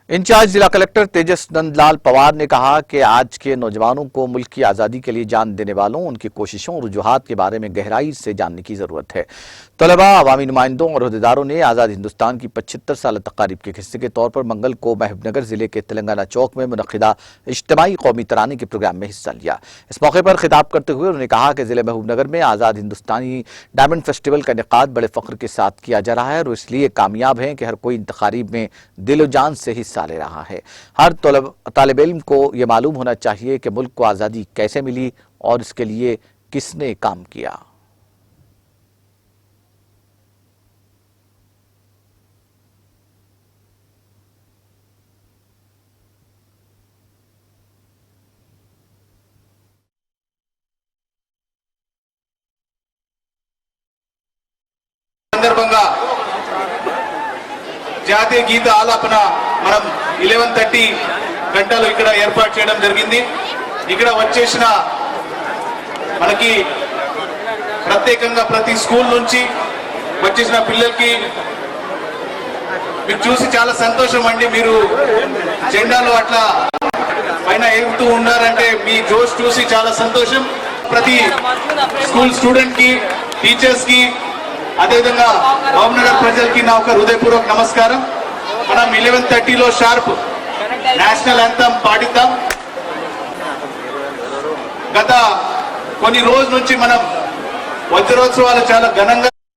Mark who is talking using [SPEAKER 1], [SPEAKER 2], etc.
[SPEAKER 1] In charge जिला collector तेजस नंदलाल पवार ने कहा कि आज के नौजवानों को मुल्क की आज़ादी के लिए जान देने वालों, उनकी कोशिशों और वजूहात के बारे में गहराई से जानने की जरूरत है। तलबा, अवामी नुमाइंदों और अहदेदारों ने आज़ाद हिंदुस्तान की 75 साल तकारीब के हिस्से के तौर पर मंगल को महबूबनगर जिले के तेलंगाना चौक में मुनक्किदा इज्तिमाई कौमी तराने के प्रोग्राम में हिस्सा लिया। इस मौके पर खिताब करते हुए उन्होंने कहा कि जिले महबूबनगर में आज़ाद हिंदुस्तानी डायमंड फेस्टिवल का इनेकाद बड़े फख्र के साथ किया जा रहा है और इसलिए कामयाब है कि हर कोई इन तकारीब में दिलो जान से हिस्सा ले रहा है। हर तालिब इल्म को यह मालूम होना चाहिए कि मुल्क को आज़ादी कैसे मिली और इसके लिए किसने काम किया।
[SPEAKER 2] సందర్భంగా జాతీయ గీత ఆలాపన మనం 11:30 గంటలు ఇక్కడ ఏర్పాటు చేయడం జరిగింది। ఇక్కడ వచ్చేసిన మనకి ప్రత్యేకంగా ప్రతి స్కూల్ నుంచి వచ్చేసిన పిల్లలకి మీరు చూసి చాలా సంతోషం అండి। మీరు జెండాలు అట్లా పైన ఎగురుతూ ఉన్నారంటే మీ జోష్ చూసి చాలా సంతోషం। ప్రతి స్కూల్ స్టూడెంట్ కి, టీచర్స్ కి, అదేవిధంగా మహబూబ్నగర్ ప్రజలకి నా ఒక హృదయపూర్వక నమస్కారం। మనం 11:30లో షార్ప్ నేషనల్ యాంథమ్ పాడిద్దాం। గత కొన్ని రోజుల నుంచి మనం వజ్రోత్సవాలు చాలా ఘనంగా